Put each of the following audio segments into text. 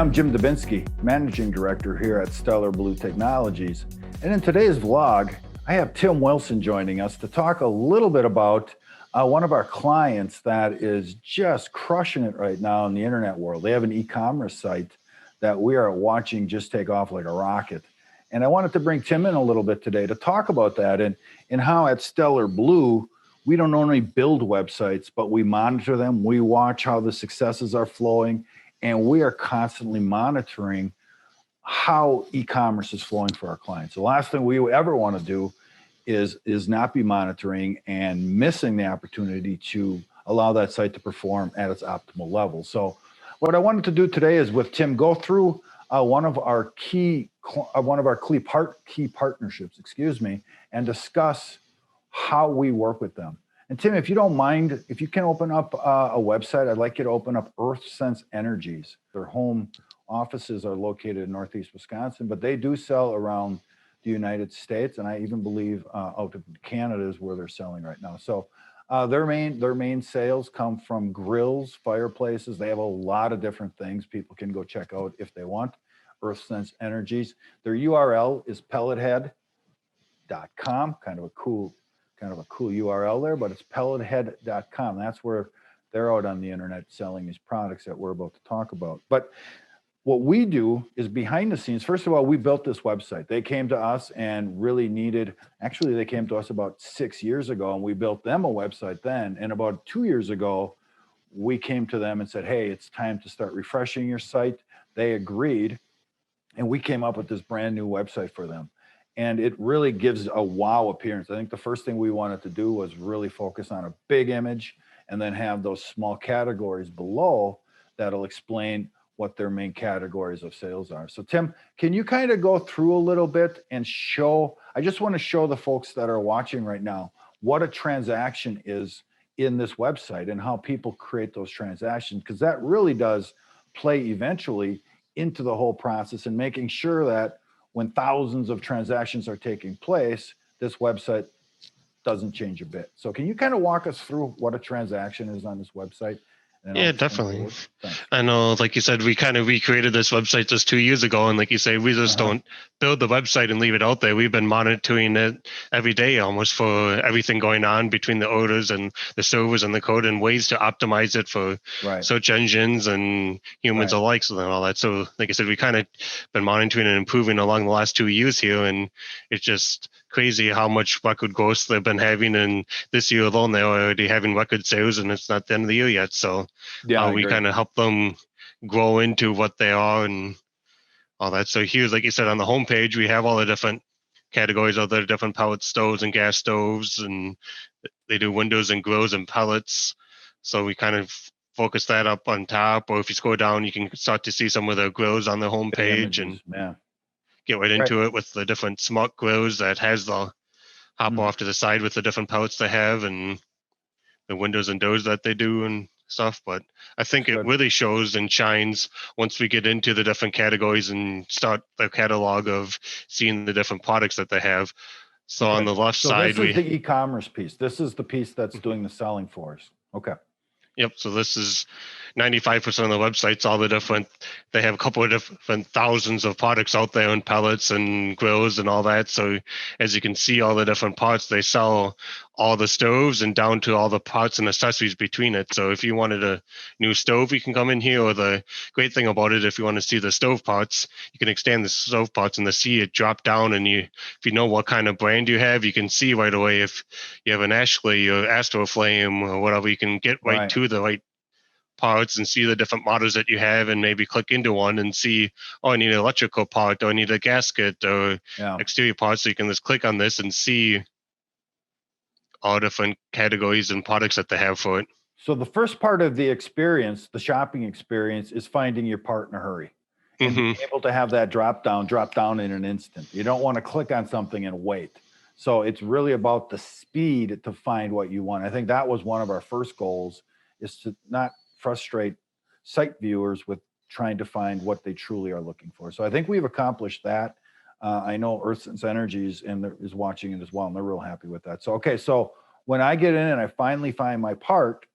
I'm Jim Dubinsky, Managing Director here at Stellar Blue Technologies. And in today's vlog, I have Tim Wilson joining us to talk a little bit about one of our clients that is just crushing it right now in the internet world. They have an e-commerce site that we are watching just take off like a rocket. And I wanted to bring Tim in a little bit today to talk about that and how at Stellar Blue, we don't only build websites, but we monitor them. We watch how the successes are flowing, and we are constantly monitoring how e-commerce is flowing for our clients. The last thing we ever want to do is not be monitoring and missing the opportunity to allow that site to perform at its optimal level. So what I wanted to do today is with Tim, go through one of our key partnerships, and discuss how we work with them. And Tim, if you don't mind, if you can open up a website, I'd like you to open up EarthSense Energies. Their home offices are located in Northeast Wisconsin, but they do sell around the United States, and I even believe out of Canada is where they're selling right now. So their main sales come from grills, fireplaces. They have a lot of different things people can go check out if they want. EarthSense Energies. Their URL is pellethead.com. Kind of a cool URL there, but it's pellethead.com. That's where they're out on the internet selling these products that we're about to talk about. But what we do is behind the scenes. First of all, we built this website. They came to us and really they came to us about 6 years ago, and we built them a website then. And about 2 years ago, we came to them and said, hey, it's time to start refreshing your site. They agreed, and we came up with this brand new website for them. And it really gives a wow appearance. I think the first thing we wanted to do was really focus on a big image and then have those small categories below that'll explain what their main categories of sales are. So Tim, can you kind of go through a little bit and I just want to show the folks that are watching right now what a transaction is in this website and how people create those transactions, because that really does play eventually into the whole process and making sure that when thousands of transactions are taking place, this website doesn't change a bit. So can you kind of walk us through what a transaction is on this website? Yeah, definitely. I know, like you said, we kind of recreated this website just 2 years ago. And like you say, we just don't build the website and leave it out there. We've been monitoring it every day almost for everything going on between the orders and the servers and the code and ways to optimize it for search engines and humans alike and all that. So like I said, we kind of been monitoring and improving along the last 2 years here. And it's just crazy how much record growth they've been having. And this year alone, they're already having record sales, and it's not the end of the year yet. So we kind of help them grow into what they are and all that. So here, like you said, on the homepage, we have all the different categories of the different pellet stoves and gas stoves, and they do windows and grills and pellets. So we kind of focus that up on top, or if you scroll down, you can start to see some of the grills on the homepage and get right into it with the different smart grills that has the hop off to the side with the different pellets they have and the windows and doors that they do and stuff. But I think it really shows and shines once we get into the different categories and start the catalog of seeing the different products that they have. So on the left side, this is the e-commerce piece. This is the piece that's doing the selling for us. Okay. Yep. So this is 95% of the websites, all the different, they have a couple of different thousands of products out there and pellets and grills and all that. So as you can see, all the different parts, they sell all the stoves and down to all the parts and accessories between it. So if you wanted a new stove, you can come in here. Or the great thing about it, if you want to see the stove parts, you can extend the stove parts and see it drop down. And if you know what kind of brand you have, you can see right away if you have an Ashley or Astro Flame or whatever, you can get right to the right parts and see the different models that you have and maybe click into one and see, oh, I need an electrical part, or I need a gasket or exterior parts. So you can just click on this and see all different categories and products that they have for it. So the first part of the experience, the shopping experience, is finding your part in a hurry and being able to have that drop down in an instant. You don't want to click on something and wait. So it's really about the speed to find what you want. I think that was one of our first goals, is to not frustrate site viewers with trying to find what they truly are looking for. So I think we've accomplished that. I know EarthSense Energies is watching it as well, and they're real happy with that. So, okay, so when I get in and I finally find my part,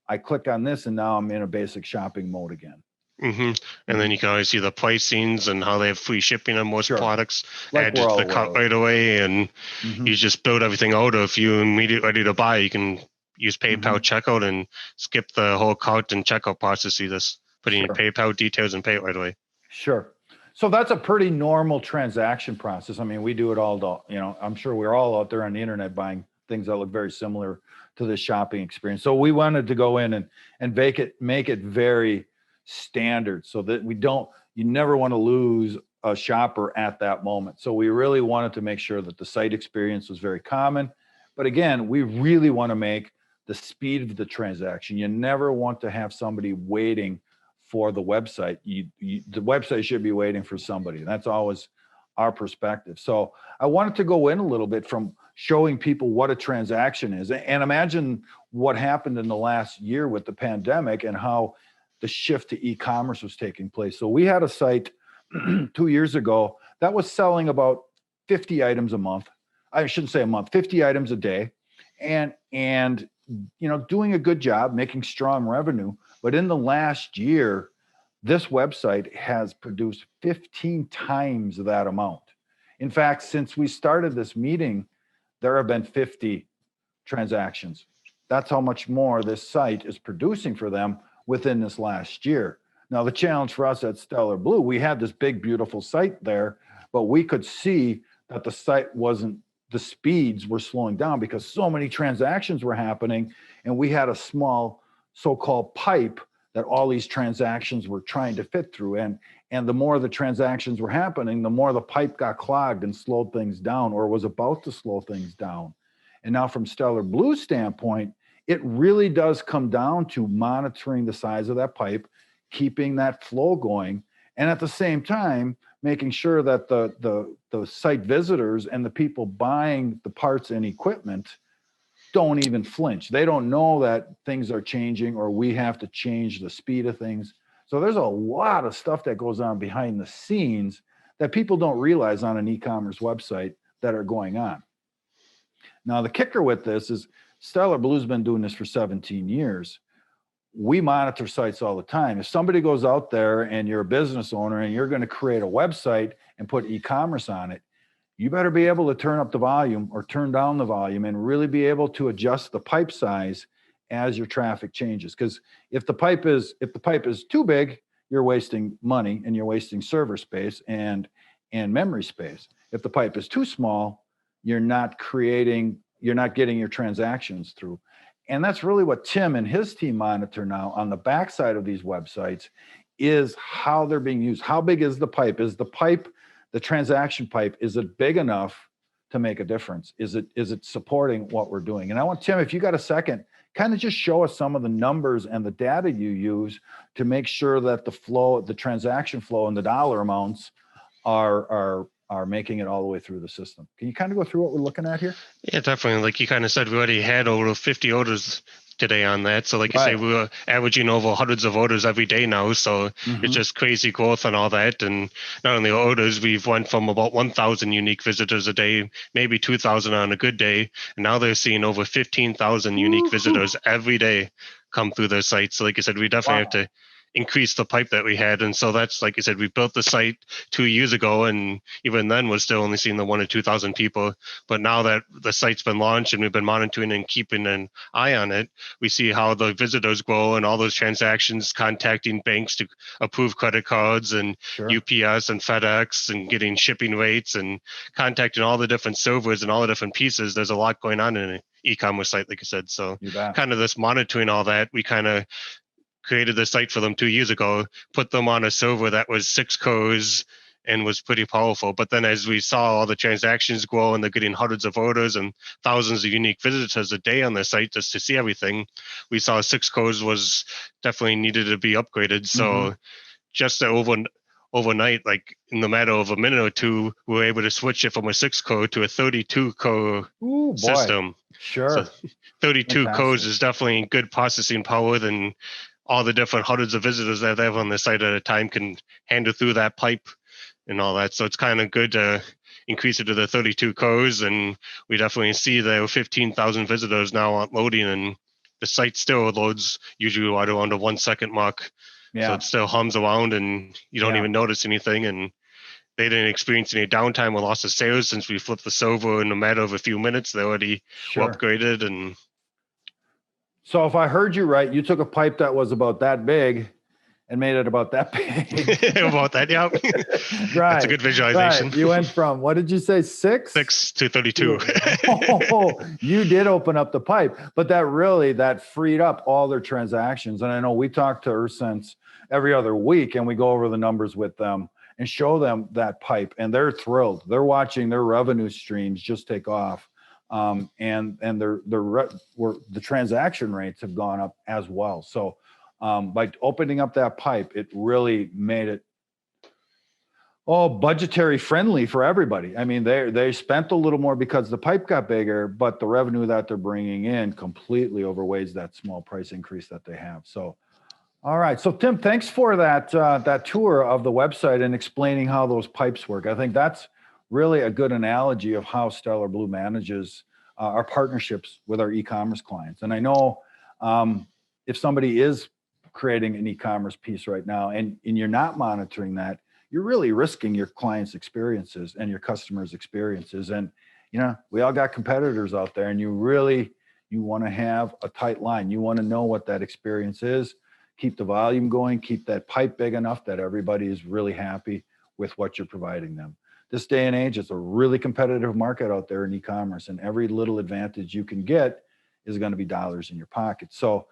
I click on this, and now I'm in a basic shopping mode again. And then you can always see the pricings and how they have free shipping on most products like added to the cart right away. And you just build everything out. If you're immediately ready to buy, you can use PayPal checkout and skip the whole cart and checkout process. You just put in your PayPal details and pay it right away. Sure. So that's a pretty normal transaction process. I mean, we do it all, I'm sure we're all out there on the internet buying things that look very similar to the shopping experience. So we wanted to go in and make it very standard so that you never want to lose a shopper at that moment. So we really wanted to make sure that the site experience was very common. But again, we really want to make the speed of the transaction. You never want to have somebody waiting for the website. The website should be waiting for somebody. That's always our perspective. So I wanted to go in a little bit from showing people what a transaction is, and imagine what happened in the last year with the pandemic and how the shift to e-commerce was taking place. So we had a site 2 years ago that was selling about 50 items a month. I shouldn't say a month, 50 items a day, and doing a good job, making strong revenue. But in the last year, this website has produced 15 times that amount. In fact, since we started this meeting, there have been 50 transactions. That's how much more this site is producing for them within this last year. Now, the challenge for us at Stellar Blue, we had this big, beautiful site there, but we could see that the speeds were slowing down because so many transactions were happening, and we had a small so-called pipe that all these transactions were trying to fit through. And the more the transactions were happening, the more the pipe got clogged and slowed things down, or was about to slow things down. And now from Stellar Blue's standpoint, it really does come down to monitoring the size of that pipe, keeping that flow going, and at the same time, making sure that the site visitors and the people buying the parts and equipment don't even flinch. They don't know that things are changing or we have to change the speed of things. So there's a lot of stuff that goes on behind the scenes that people don't realize on an e-commerce website that are going on. Now, the kicker with this is Stellar Blue's been doing this for 17 years. We monitor sites all the time. If somebody goes out there and you're a business owner and you're going to create a website and put e-commerce on it, you better be able to turn up the volume or turn down the volume and really be able to adjust the pipe size as your traffic changes. Because if the pipe is too big, you're wasting money and you're wasting server space and memory space. If the pipe is too small, you're not getting your transactions through. And that's really what Tim and his team monitor now on the backside of these websites, is how they're being used. How big is the pipe? Is the transaction pipe, is it big enough to make a difference? Is it supporting what we're doing? And I want Tim, if you got a second, kind of just show us some of the numbers and the data you use to make sure that the transaction flow and the dollar amounts are making it all the way through the system. Can you kind of go through what we're looking at here? Yeah, definitely. Like you kind of said, we already had over 50 orders today on that. So like you say, we were averaging over hundreds of orders every day now. So it's just crazy growth and all that. And not only orders, we've went from about 1,000 unique visitors a day, maybe 2,000 on a good day. And now they're seeing over 15,000 unique visitors every day come through their site. So like I said, we definitely have to increase the pipe that we had. And so that's, like I said, we built the site 2 years ago, and even then was still only seeing the 1,000 to 2,000 people. But now that the site's been launched and we've been monitoring and keeping an eye on it, we see how the visitors grow and all those transactions, contacting banks to approve credit cards and UPS and FedEx and getting shipping rates and contacting all the different servers and all the different pieces. There's a lot going on in an e-commerce site, like I said. So kind of this monitoring all that, we kind of created the site for them 2 years ago, put them on a server that was 6 cores and was pretty powerful. But then as we saw all the transactions grow and they're getting hundreds of orders and thousands of unique visitors a day on the site just to see everything, we saw 6 cores was definitely needed to be upgraded. So just overnight, like in the matter of a minute or two, we were able to switch it from a 6 core to a 32 core system. So 32 cores is definitely good processing power than all the different hundreds of visitors that they have on the site at a time can handle through that pipe and all that. So it's kind of good to increase it to the 32 cores. And we definitely see there are 15,000 visitors now loading, and the site still loads usually right around the 1 second mark So it still hums around and you don't even notice anything. And they didn't experience any downtime or loss of sales since we flipped the server in a matter of a few minutes. They already upgraded. And so if I heard you right, you took a pipe that was about that big and made it about that big. About that, yeah. Right. That's a good visualization. Right. You went from, what did you say, 6 to 32. Oh, you did open up the pipe, but that freed up all their transactions. And I know we talk to EarthSense every other week, and we go over the numbers with them and show them that pipe, and they're thrilled. They're watching their revenue streams just take off. And the transaction rates have gone up as well. So by opening up that pipe, it really made it budgetary friendly for everybody. I mean, they spent a little more because the pipe got bigger, but the revenue that they're bringing in completely overweighs that small price increase that they have. So, all right. So Tim, thanks for that tour of the website and explaining how those pipes work. I think that's really a good analogy of how Stellar Blue manages our partnerships with our e-commerce clients. And I know if somebody is creating an e-commerce piece right now and you're not monitoring that, you're really risking your clients' experiences and your customers' experiences. And, we all got competitors out there, and you want to have a tight line. You want to know what that experience is, keep the volume going, keep that pipe big enough that everybody is really happy with what you're providing them. This day and age, it's a really competitive market out there in e-commerce, and every little advantage you can get is going to be dollars in your pocket. So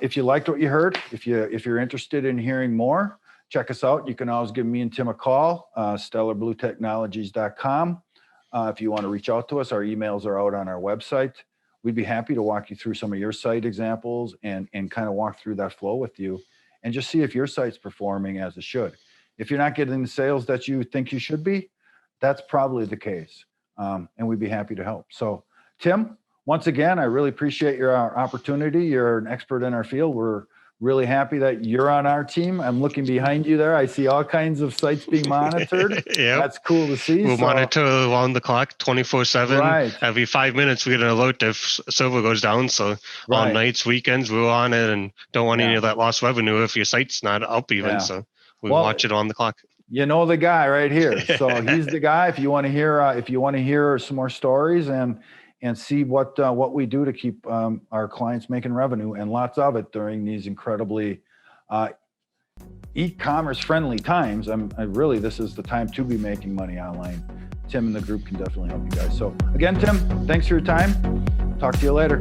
if you liked what you heard, if you're interested in hearing more, check us out. You can always give me and Tim a call, stellarbluetechnologies.com. If you want to reach out to us, our emails are out on our website. We'd be happy to walk you through some of your site examples and kind of walk through that flow with you and just see if your site's performing as it should. If you're not getting the sales that you think you should be, that's probably the case. And we'd be happy to help. So Tim, once again, I really appreciate your opportunity. You're an expert in our field. We're really happy that you're on our team. I'm looking behind you there. I see all kinds of sites being monitored. That's cool to see. We'll monitor around the clock 24/7. Right. Every 5 minutes, we get an alert if server goes down. So on nights, weekends, we're on it and don't want any of that lost revenue if your site's not up even. So we watch it on the clock. You know the guy right here. So he's the guy. If you want to hear some more stories and see what we do to keep our clients making revenue, and lots of it during these incredibly e-commerce friendly times. This is the time to be making money online. Tim and the group can definitely help you guys. So again, Tim, thanks for your time. Talk to you later.